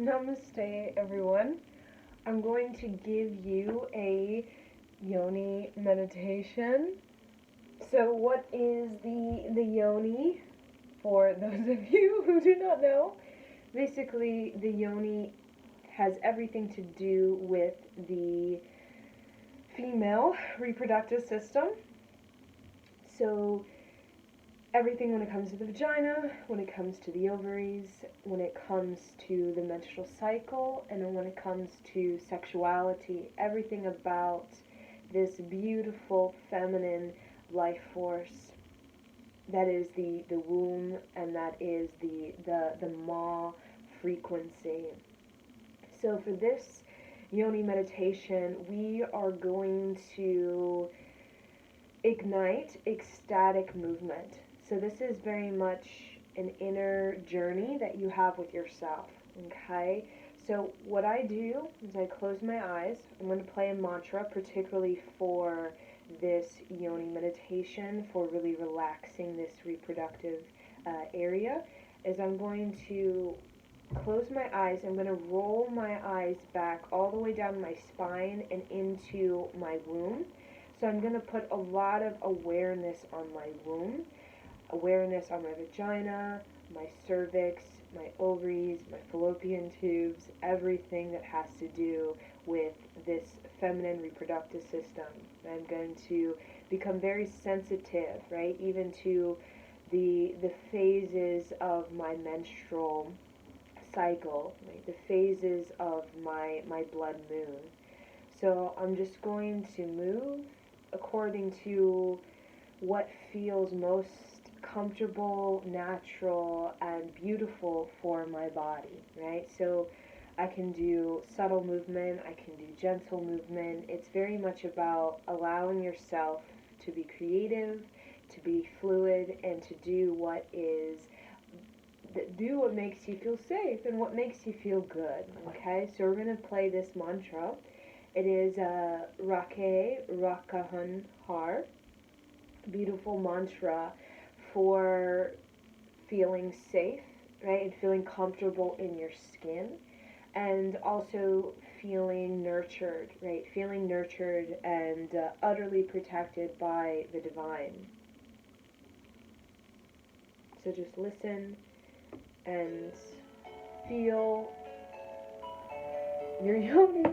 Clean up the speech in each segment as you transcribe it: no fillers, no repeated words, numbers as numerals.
Namaste, everyone. I'm going to give you a Yoni meditation. So, what is the Yoni? For those of you who do not know, basically, the Yoni has everything to do with the female reproductive system. So, everything when it comes to the vagina, when it comes to the ovaries, when it comes to the menstrual cycle, and then when it comes to sexuality, everything about this beautiful feminine life force that is the womb, and that is the ma frequency. So for this Yoni meditation, we are going to ignite ecstatic movement. So this is very much an inner journey that you have with yourself, okay? So what I do is I close my eyes. I'm going to play a mantra, particularly for this Yoni meditation, for really relaxing this reproductive area, is I'm going to close my eyes. I'm going to roll my eyes back all the way down my spine and into my womb. So I'm going to put a lot of awareness on my womb, awareness on my vagina, my cervix, my ovaries, my fallopian tubes, everything that has to do with this feminine reproductive system. I'm going to become very sensitive, right, even to the phases of my menstrual cycle, right, the phases of my blood moon. So I'm just going to move according to what feels most comfortable, natural, and beautiful for my body, right? So I can do subtle movement, I can do gentle movement. It's very much about allowing yourself to be creative, to be fluid, and to do what makes you feel safe and what makes you feel good, okay? So we're going to play this mantra. It is Rake Rakahan Har, beautiful mantra for feeling safe, right, and feeling comfortable in your skin, and also feeling nurtured, right, feeling nurtured and utterly protected by the divine. So just listen and feel your yoni.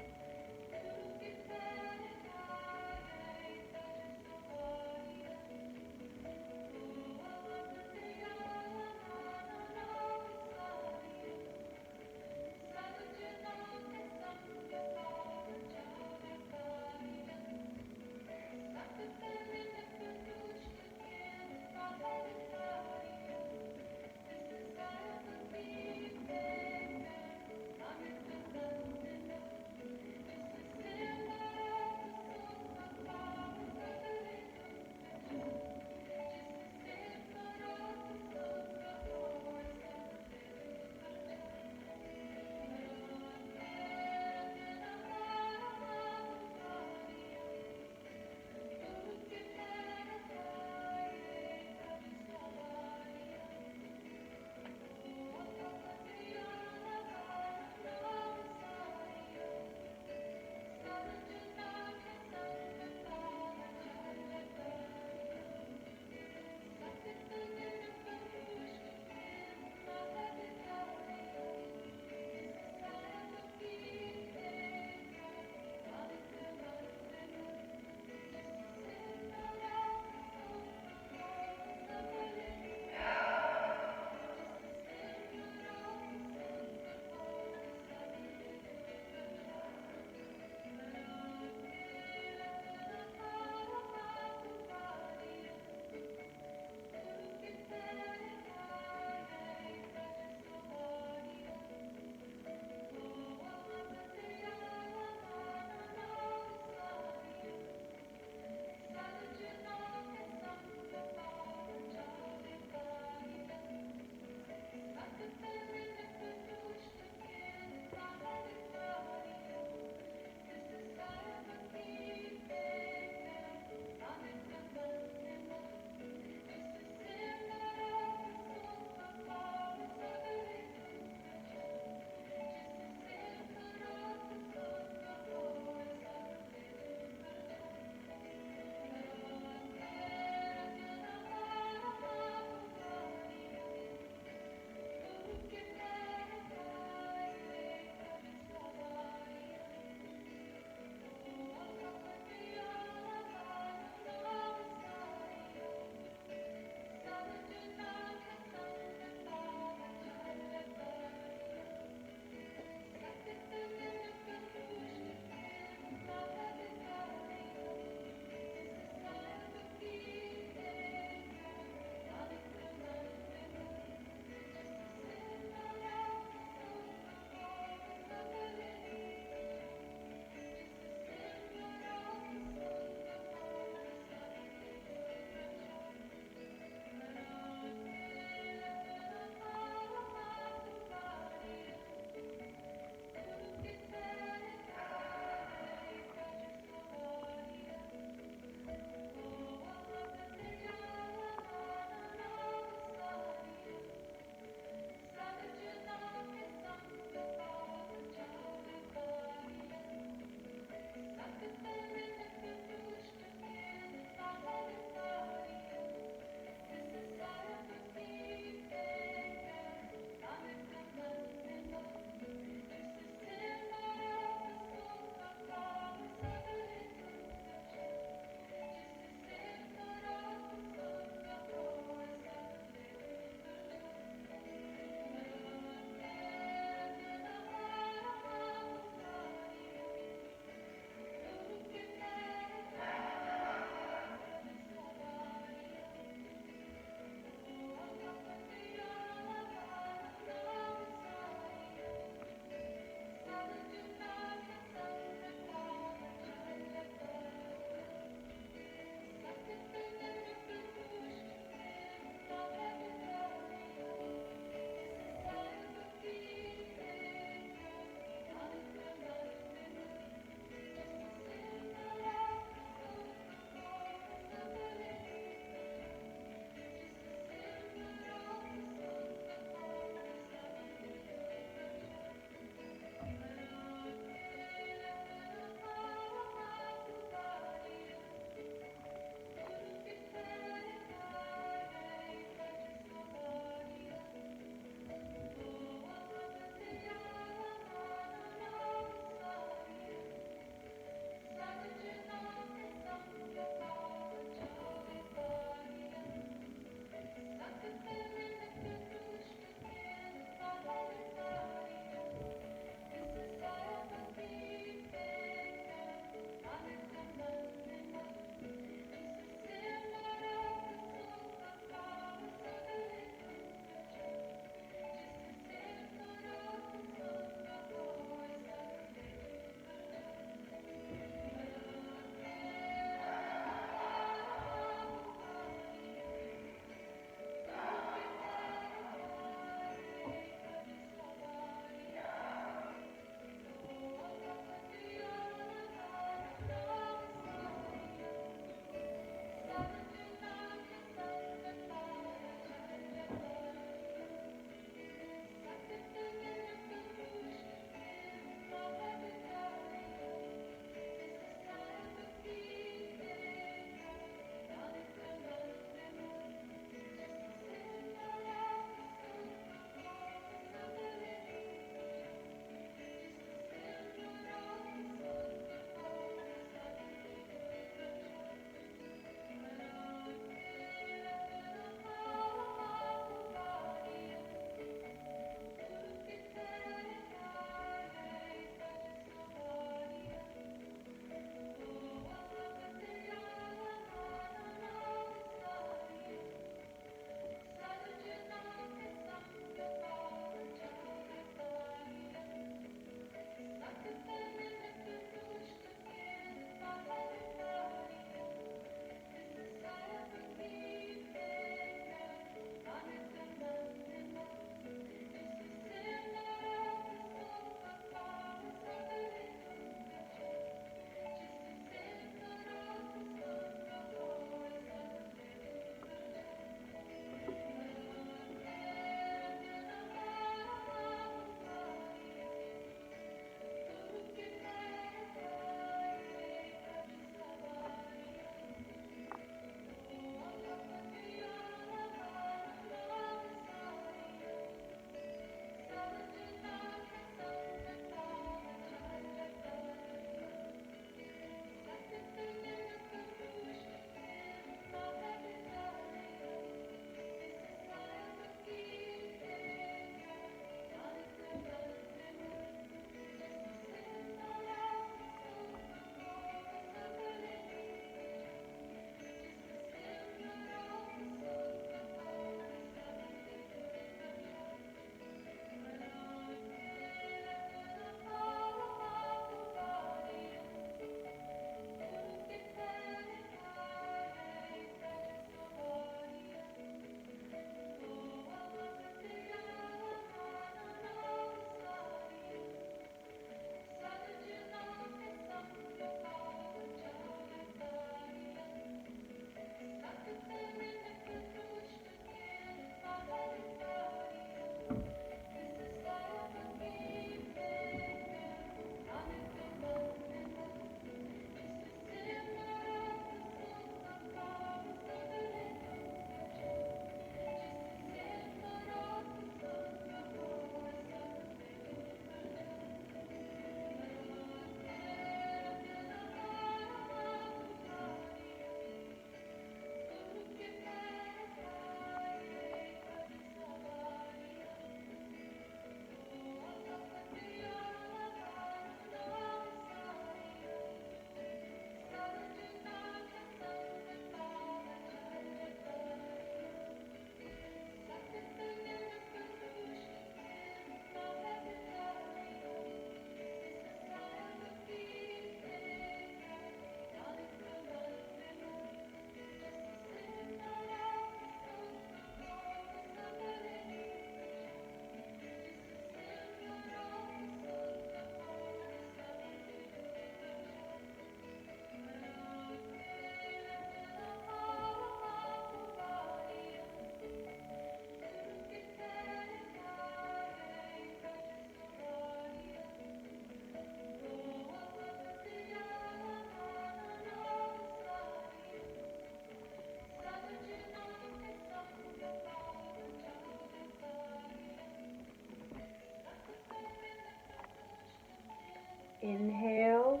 Inhale.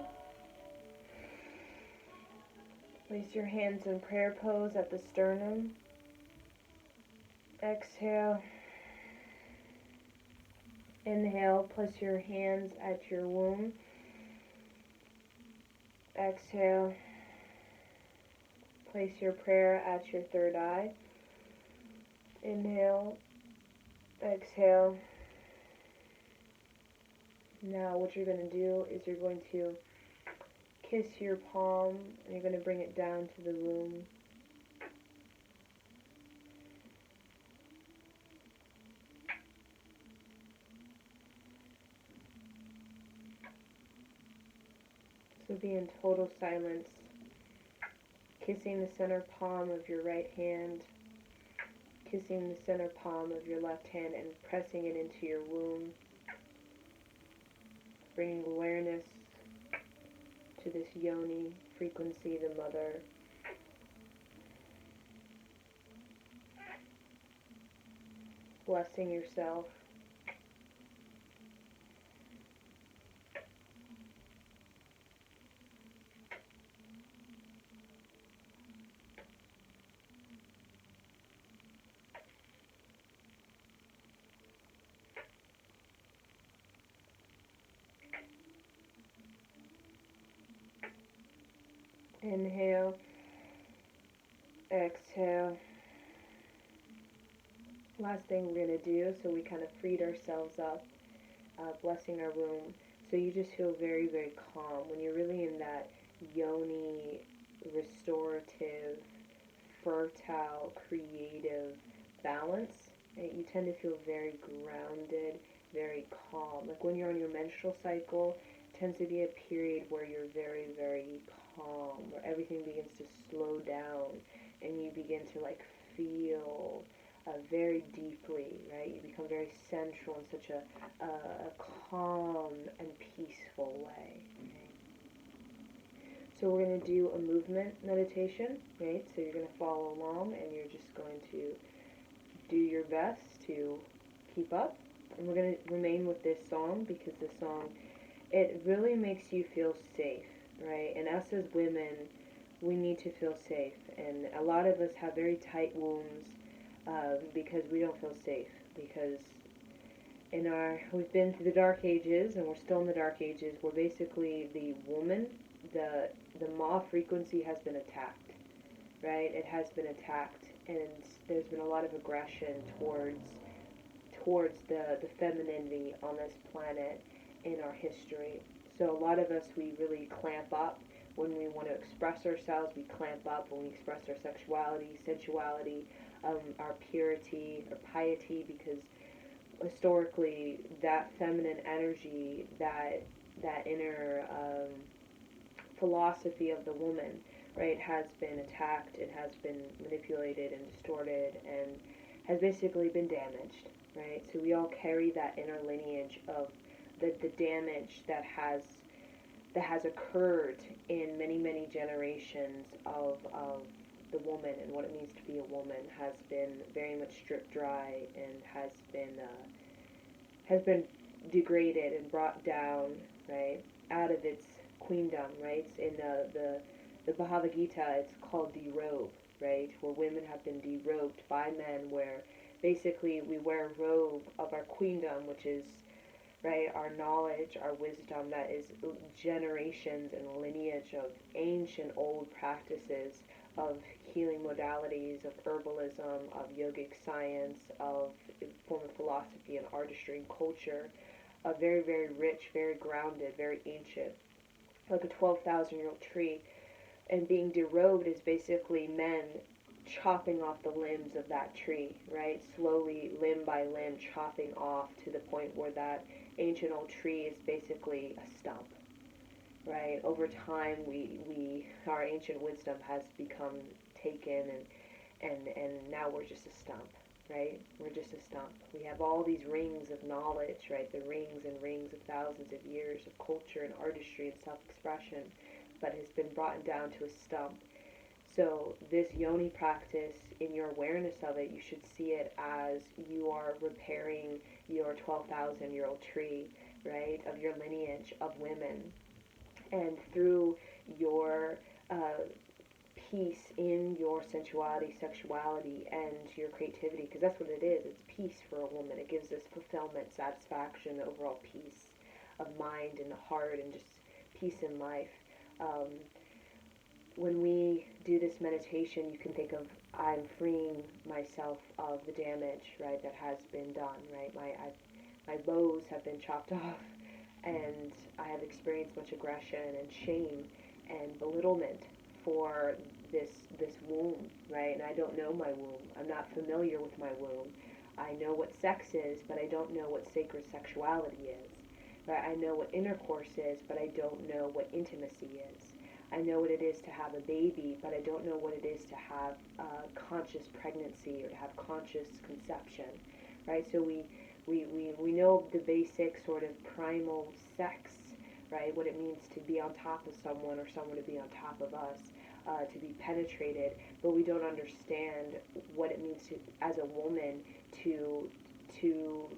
Place your hands in prayer pose at the sternum. Exhale. Inhale, place your hands at your womb. Exhale. Place your prayer at your third eye. Inhale. Exhale. Now what you're going to do is you're going to kiss your palm and you're going to bring it down to the womb. So be in total silence, kissing the center palm of your right hand, kissing the center palm of your left hand and pressing it into your womb, bringing awareness to this Yoni frequency, the mother. Blessing yourself. Inhale, exhale. Last thing we're going to do, so we kind of freed ourselves up, blessing our womb. So you just feel very, very calm. When you're really in that Yoni, restorative, fertile, creative balance, right, you tend to feel very grounded, very calm. Like when you're on your menstrual cycle, it tends to be a period where you're very, very calm, where everything begins to slow down and you begin to like feel very deeply, right? You become very central in such a calm and peaceful way. Right? So we're going to do a movement meditation, right? So you're going to follow along and you're just going to do your best to keep up. And we're going to remain with this song because this song, it really makes you feel safe, right? And us as women, we need to feel safe. And a lot of us have very tight wombs because we don't feel safe. Because we've been through the dark ages and we're still in the dark ages where basically the woman, the Ma frequency has been attacked, right? It has been attacked and there's been a lot of aggression towards the femininity on this planet in our history. So a lot of us, we really clamp up when we want to express ourselves. We clamp up when we express our sexuality, sensuality, our purity, our piety, because historically that feminine energy, that inner philosophy of the woman, right, has been attacked, it has been manipulated and distorted and has basically been damaged, right? So we all carry that inner lineage of the damage that has occurred in many, many generations of the woman and what it means to be a woman has been very much stripped dry and has been degraded and brought down, right, out of its queendom, right? In the Bhagavad Gita, it's called derobe, right, where women have been derobed by men, where basically we wear a robe of our queendom, which is, right, our knowledge, our wisdom, that is generations and lineage of ancient old practices of healing modalities, of herbalism, of yogic science, of form of philosophy and artistry and culture, very, very rich, very grounded, very ancient, like a 12,000-year-old tree. And being derobed is basically men chopping off the limbs of that tree, right? Slowly, limb by limb, chopping off to the point where that ancient old tree is basically a stump, right? Over time, our ancient wisdom has become taken, and now we're just a stump, right? We're just a stump. We have all these rings of knowledge, right? The rings and rings of thousands of years of culture and artistry and self-expression, but has been brought down to a stump. So this Yoni practice, in your awareness of it, you should see it as you are repairing your 12,000-year-old tree right, of your lineage of women. And through your peace in your sensuality, sexuality, and your creativity, because that's what it is. It's peace for a woman. It gives us fulfillment, satisfaction, overall peace of mind and heart, and just peace in life. Um, when we do this meditation, you can think of, I'm freeing myself of the damage, right, that has been done, right? My bows have been chopped off, and I have experienced much aggression and shame and belittlement for this womb, right? And I don't know my womb. I'm not familiar with my womb. I know what sex is, but I don't know what sacred sexuality is. Right? I know what intercourse is, but I don't know what intimacy is. I know what it is to have a baby, but I don't know what it is to have conscious pregnancy or to have conscious conception, right? So we know the basic sort of primal sex, right? What it means to be on top of someone or someone to be on top of us, to be penetrated, but we don't understand what it means to, as a woman, to to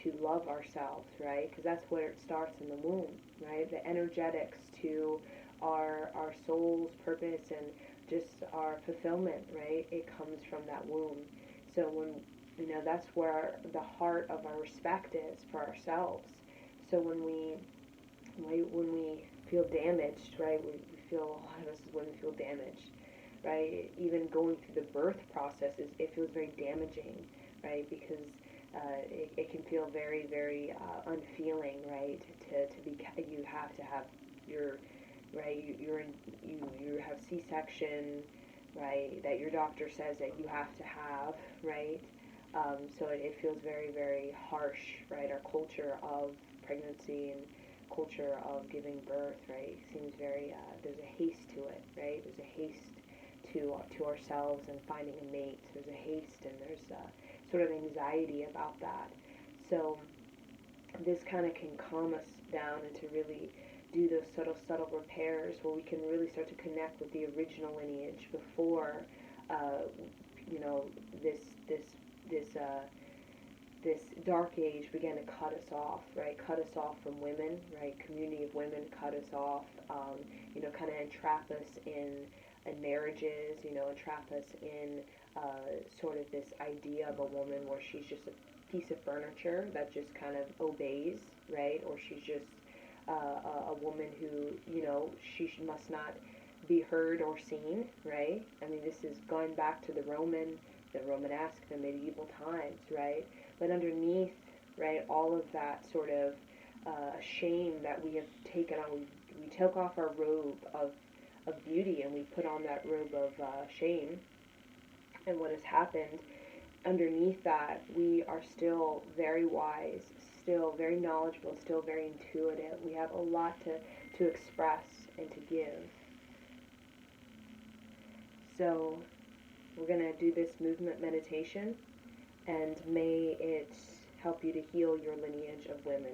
to love ourselves, right? Because that's where it starts in the womb, right? The energetics to our soul's purpose and just our fulfillment, right? It comes from that womb. So when that's where the heart of our respect is for ourselves. So when we feel damaged, right? We feel, a lot of us as women feel damaged, right? Even going through the birth process it feels very damaging, right? Because it can feel very, very unfeeling, right? To be, you have to have your, right? You have C-section, right? That your doctor says that you have to have, right? So it feels very, very harsh, right? Our culture of pregnancy and culture of giving birth, right, seems very, there's a haste to it, right? There's a haste to ourselves and finding a mate. There's a haste and there's sort of anxiety about that. So this kind of can calm us down and to really do those subtle repairs where we can really start to connect with the original lineage before, uh, you know, this this this this dark age began to cut us off, right? Cut us off from women, right? Community of women cut us off, kind of entrap us in marriages, entrap us in sort of this idea of a woman where she's just a piece of furniture that just kind of obeys, right? Or she's just a woman who, she must not be heard or seen, right? I mean, this is going back to the Romanesque, the medieval times, right? But underneath, right, all of that sort of shame that we have taken on, we took off our robe of beauty and we put on that robe of shame. And what has happened underneath that, we are still very wise, still very knowledgeable, still very intuitive. We have a lot to express and to give. So we're going to do this movement meditation, and may it help you to heal your lineage of women.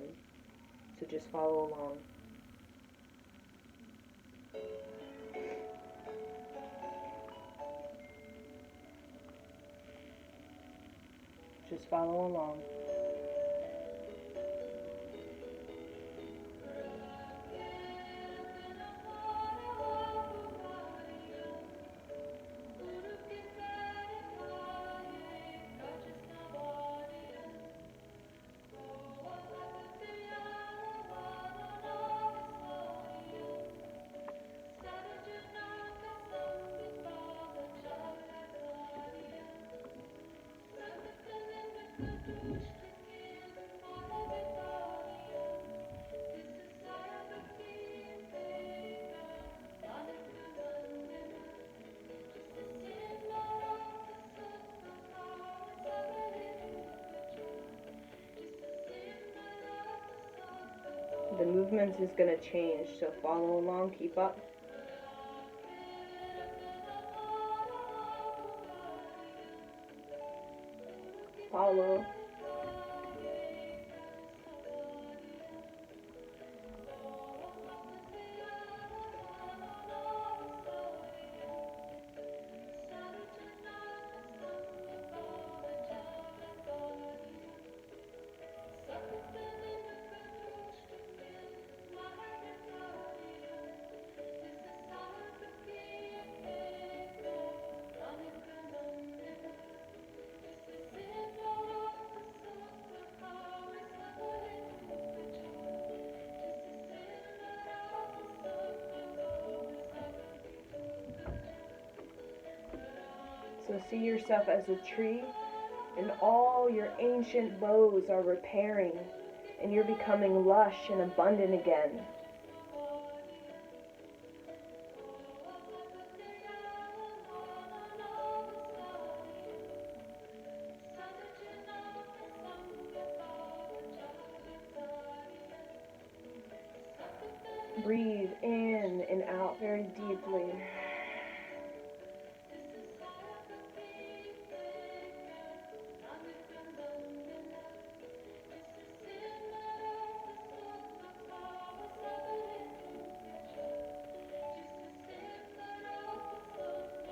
So just follow along. Just follow along. The movement is going to change, so follow along, keep up. Follow. So see yourself as a tree, and all your ancient bows are repairing, and you're becoming lush and abundant again. Breathe in and out very deeply.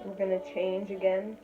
We're going to change again.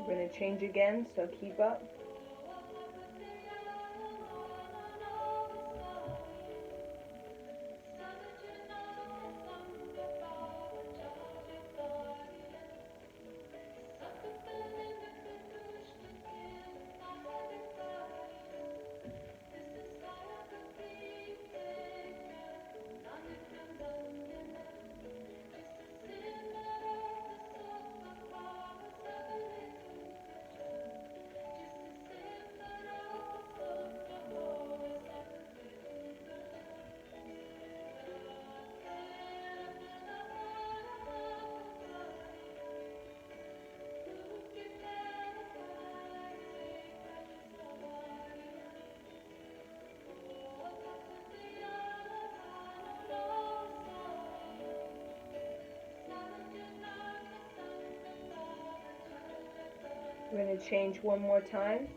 We're going to change again, so keep up. We're going to change one more time.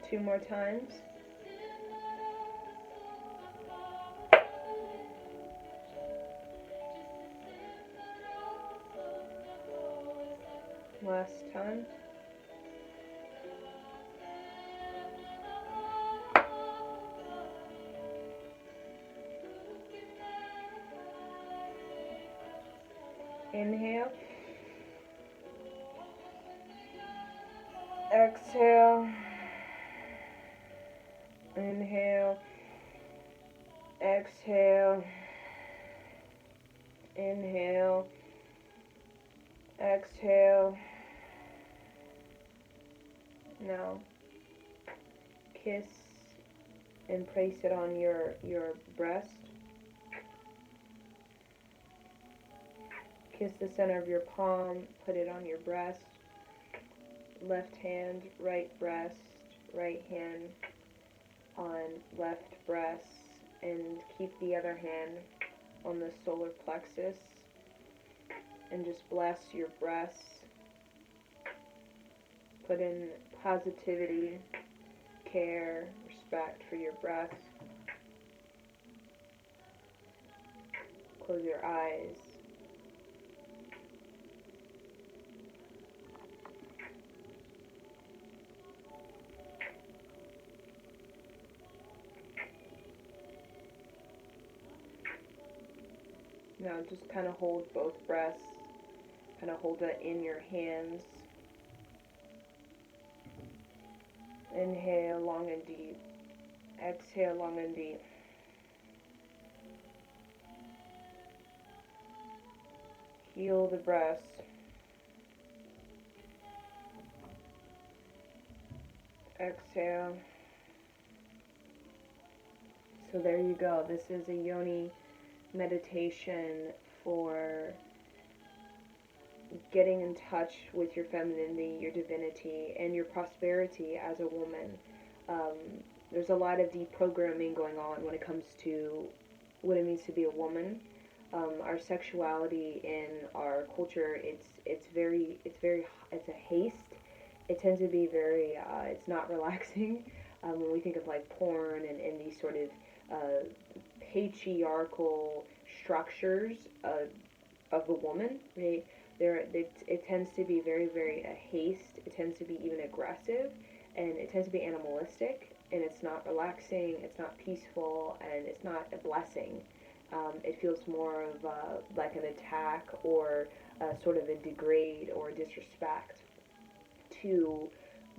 Two more times. Last time. Inhale. Exhale. Inhale. Exhale. Inhale. Exhale. Now, kiss and place it on your breast. Kiss the center of your palm, put it on your breast. Left hand, right breast, right hand on left breast, and keep the other hand on the solar plexus, and just bless your breasts. Put in positivity, care, respect for your breath. Close your eyes. Now just kind of hold both breaths. Kind of hold it in your hands. Inhale long and deep. Exhale long and deep. Heal the breaths. Exhale. So there you go. This is a Yoni meditation for getting in touch with your femininity, your divinity, and your prosperity as a woman. There's a lot of deprogramming going on when it comes to what it means to be a woman. Our sexuality in our culture, it's a haste. It tends to be very, it's not relaxing. When we think of like porn and these sort of patriarchal structures of the woman, right? It tends to be very, very a haste. It tends to be even aggressive, and it tends to be animalistic. And it's not relaxing. It's not peaceful, and it's not a blessing. It feels more of like an attack or sort of a degrade or a disrespect to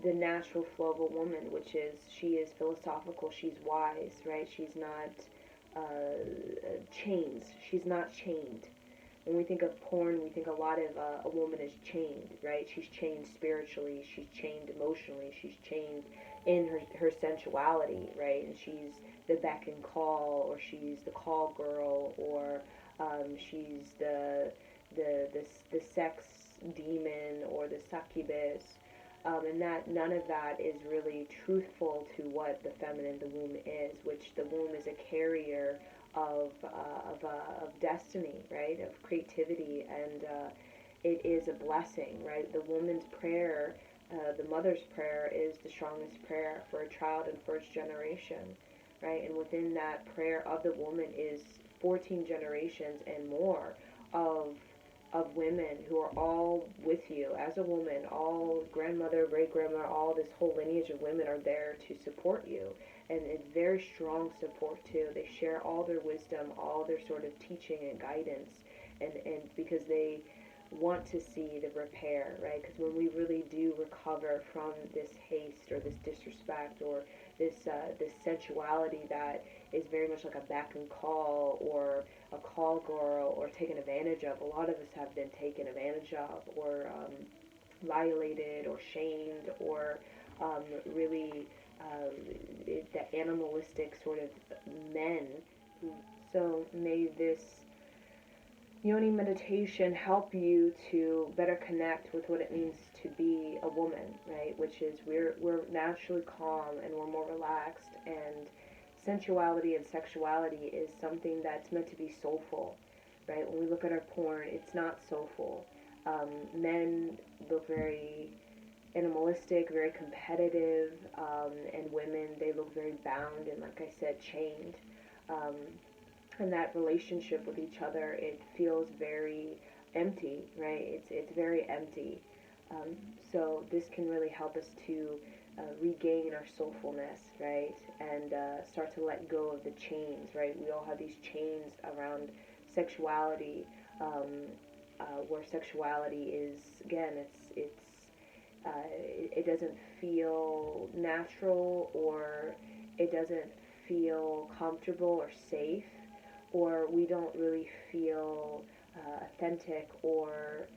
the natural flow of a woman, which is she is philosophical, she's wise, right? She's not chains. She's not chained. When we think of porn, we think a lot of a woman is chained, right? She's chained spiritually, she's chained emotionally, she's chained in her sensuality, right? And she's the beck and call, or she's the call girl, or she's the sex demon or the succubus. And that none of that is really truthful to what the feminine, the womb is, which the womb is a carrier of destiny, right? Of creativity, and it is a blessing, right? The woman's prayer, the mother's prayer, is the strongest prayer for a child and first generation, right? And within that prayer of the woman is 14 generations and more of women who are all with you as a woman. All grandmother, great grandmother, all this whole lineage of women are there to support you, and it's very strong support too. They share all their wisdom, all their sort of teaching and guidance, and because they want to see the repair, right? Because when we really do recover from this haste or this disrespect or this sensuality that is very much like a back and call or a call girl or taken advantage of. A lot of us have been taken advantage of or violated or shamed or really the animalistic sort of men. So may this Yoni meditation help you to better connect with what it means to be a woman, right? Which is we're naturally calm and we're more relaxed, and sensuality and sexuality is something that's meant to be soulful, right? When we look at our porn, it's not soulful. Men look very animalistic, very competitive, and women, they look very bound and, like I said, chained. Um, and that relationship with each other, it feels very empty, right? It's very empty. So this can really help us to regain our soulfulness, right? And start to let go of the chains, right? We all have these chains around sexuality, where sexuality is, again, it doesn't feel natural, or it doesn't feel comfortable or safe, or we don't really feel authentic or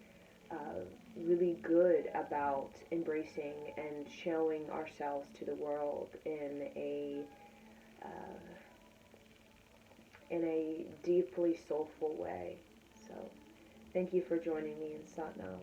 really good about embracing and showing ourselves to the world in a deeply soulful way. So, thank you for joining me in Satnam.